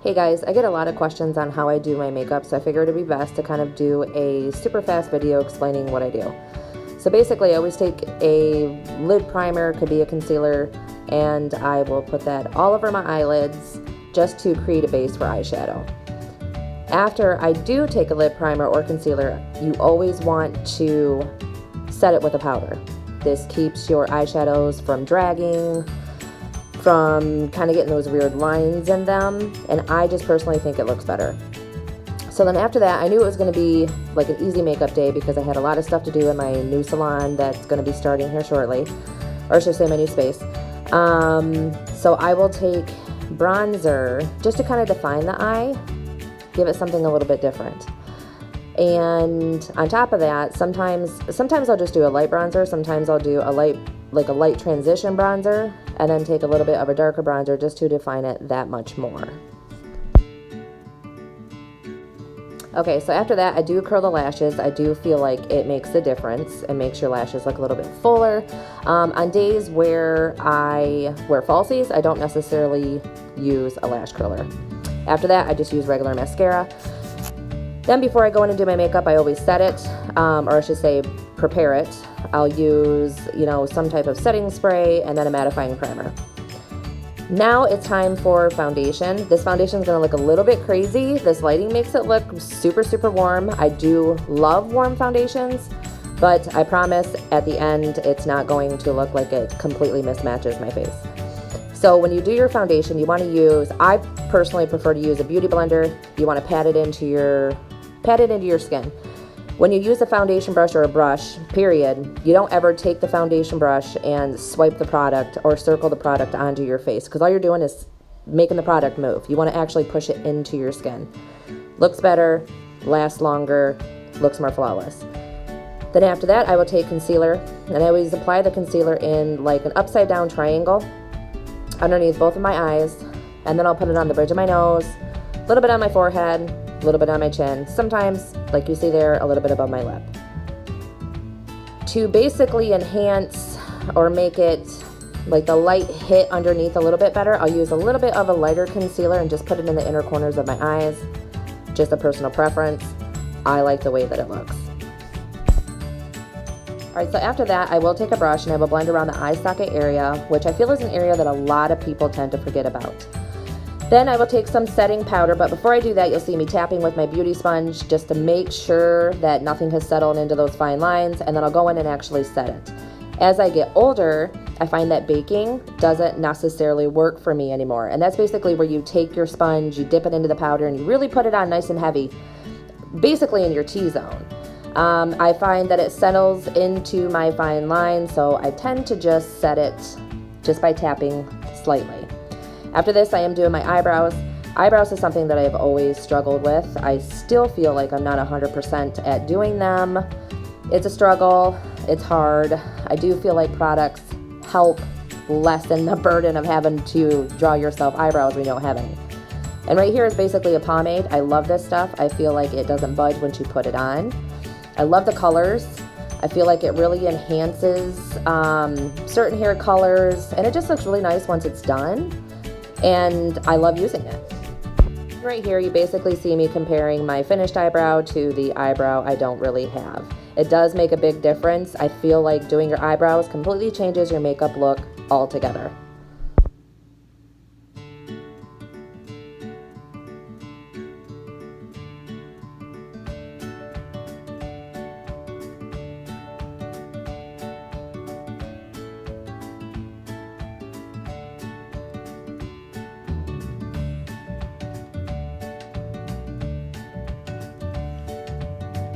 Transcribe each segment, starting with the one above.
Hey guys, I get a lot of questions on how I do my makeup, so I figured it'd be best to kind of do a super fast video explaining what I do. So basically, I always take a lid primer, could be a concealer, and I will put that all over my eyelids just to create a base for eyeshadow. After I do take a lid primer or concealer, you always want to set it with a powder. This keeps your eyeshadows from dragging, from kind of getting those weird lines in them, and I just personally think it looks better. So then after that, I knew it was going to be like an easy makeup day because I had a lot of stuff to do in my new salon that's going to be starting here shortly, or I should say my new space. So I will take bronzer just to kind of define the eye, give it something a little bit different. And on top of that, sometimes I'll just do a light bronzer, sometimes I'll do a light transition bronzer, and then take a little bit of a darker bronzer just to define it that much more. Okay, so after that, I do curl the lashes. I do feel like it makes a difference and makes your lashes look a little bit fuller. On days where I wear falsies, I don't necessarily use a lash curler. After that, I just use regular mascara. Then before I go in and do my makeup, I always set it, or I should say prepare it. I'll use, some type of setting spray and then a mattifying primer. Now it's time for foundation. This foundation is going to look a little bit crazy. This lighting makes it look super, super warm. I do love warm foundations, but I promise at the end it's not going to look like it completely mismatches my face. So when you do your foundation, you want to use, I personally prefer to use a beauty blender. You want to pat it into your skin. When you use a foundation brush or a brush, period, you don't ever take the foundation brush and swipe the product or circle the product onto your face, because all you're doing is making the product move. You want to actually push it into your skin. Looks better, lasts longer, looks more flawless. Then after that, I will take concealer, and I always apply the concealer in like an upside down triangle underneath both of my eyes, and then I'll put it on the bridge of my nose, a little bit on my forehead, a little bit on my chin, sometimes, like you see there, a little bit above my lip. To basically enhance or make it like the light hit underneath a little bit better, I'll use a little bit of a lighter concealer and just put it in the inner corners of my eyes. Just a personal preference. I like the way that it looks. Alright, so after that, I will take a brush and I will blend around the eye socket area, which I feel is an area that a lot of people tend to forget about. Then I will take some setting powder, but before I do that, you'll see me tapping with my beauty sponge just to make sure that nothing has settled into those fine lines, and then I'll go in and actually set it. As I get older, I find that baking doesn't necessarily work for me anymore, and that's basically where you take your sponge, you dip it into the powder, and you really put it on nice and heavy, basically in your T-zone. I find that it settles into my fine line, so I tend to just set it just by tapping slightly. After this, I am doing my eyebrows. Eyebrows is something that I've always struggled with. I still feel like I'm not 100% at doing them. It's a struggle. It's hard. I do feel like products help lessen the burden of having to draw yourself eyebrows when you don't have any. And right here is basically a pomade. I love this stuff. I feel like it doesn't budge once you put it on. I love the colors. I feel like it really enhances certain hair colors, and it just looks really nice once it's done. And I love using it. Right here, you basically see me comparing my finished eyebrow to the eyebrow I don't really have. It does make a big difference. I feel like doing your eyebrows completely changes your makeup look altogether.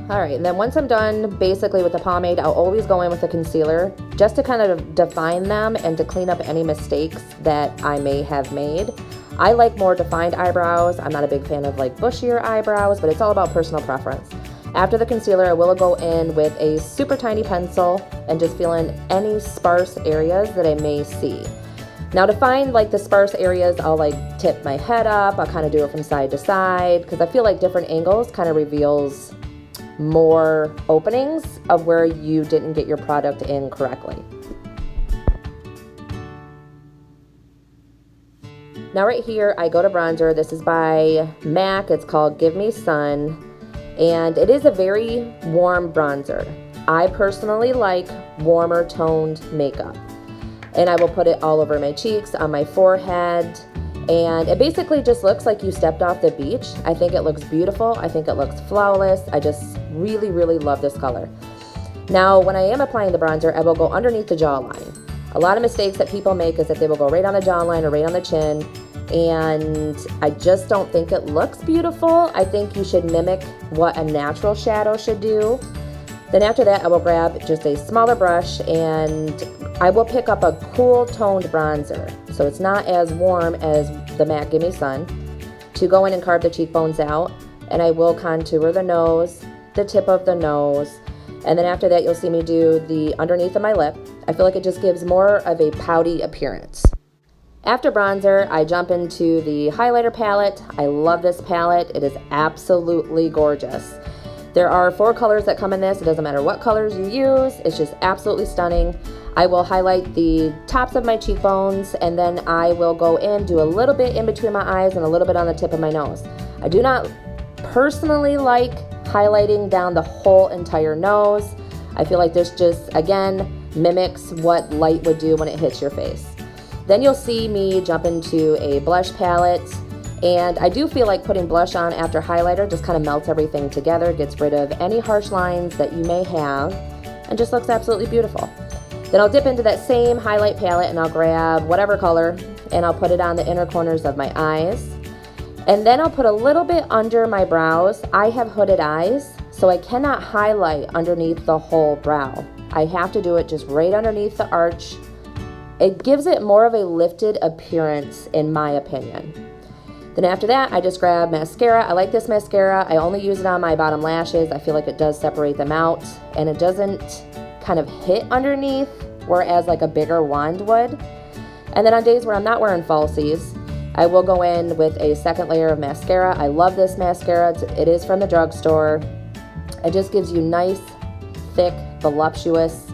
Alright, and then once I'm done basically with the pomade, I'll always go in with the concealer just to kind of define them and to clean up any mistakes that I may have made. I like more defined eyebrows. I'm not a big fan of like bushier eyebrows, but it's all about personal preference. After the concealer, I will go in with a super tiny pencil and just fill in any sparse areas that I may see. Now to find like the sparse areas, I'll like tip my head up, I'll kind of do it from side to side, because I feel like different angles kind of reveals more openings of where you didn't get your product in correctly. Now right here, I go to bronzer. This is by MAC. It's called Give Me Sun. And it is a very warm bronzer. I personally like warmer toned makeup. And I will put it all over my cheeks, on my forehead. And it basically just looks like you stepped off the beach. I think it looks beautiful. I think it looks flawless. I just really, really love this color. Now, when I am applying the bronzer, I will go underneath the jawline. A lot of mistakes that people make is that they will go right on the jawline or right on the chin, and I just don't think it looks beautiful. I think you should mimic what a natural shadow should do. Then after that, I will grab just a smaller brush and I will pick up a cool toned bronzer, so it's not as warm as the MAC Give Me Sun, to go in and carve the cheekbones out. And I will contour the nose, the tip of the nose, and then after that you'll see me do the underneath of my lip. I feel like it just gives more of a pouty appearance. After bronzer, I jump into the highlighter palette. I love this palette. It is absolutely gorgeous. There are 4 colors that come in this. It doesn't matter what colors you use. It's just absolutely stunning. I will highlight the tops of my cheekbones, and then I will go in, do a little bit in between my eyes and a little bit on the tip of my nose. I do not personally like highlighting down the whole entire nose. I feel like this just, again, mimics what light would do when it hits your face. Then you'll see me jump into a blush palette, and I do feel like putting blush on after highlighter just kind of melts everything together, gets rid of any harsh lines that you may have, and just looks absolutely beautiful. Then I'll dip into that same highlight palette and I'll grab whatever color and I'll put it on the inner corners of my eyes. And then I'll put a little bit under my brows. I have hooded eyes, so I cannot highlight underneath the whole brow. I have to do it just right underneath the arch. It gives it more of a lifted appearance, in my opinion. Then after that, I just grab mascara. I like this mascara. I only use it on my bottom lashes. I feel like it does separate them out, and it doesn't kind of hit underneath, whereas like a bigger wand would. And then on days where I'm not wearing falsies, I will go in with a second layer of mascara. I love this mascara. It is from the drugstore. It just gives you nice, thick, voluptuous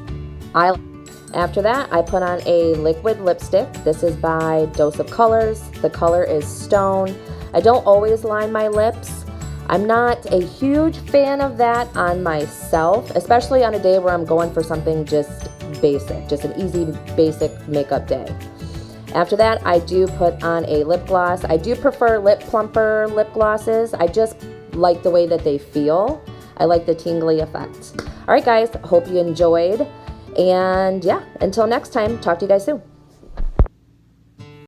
eyeliner. After that, I put on a liquid lipstick. This is by Dose of Colors. The color is Stone. I don't always line my lips. I'm not a huge fan of that on myself, especially on a day where I'm going for something just basic, just an easy, basic makeup day. After that, I do put on a lip gloss. I do prefer lip plumper lip glosses. I just like the way that they feel. I like the tingly effect. All right, guys, hope you enjoyed. And yeah, until next time, talk to you guys soon.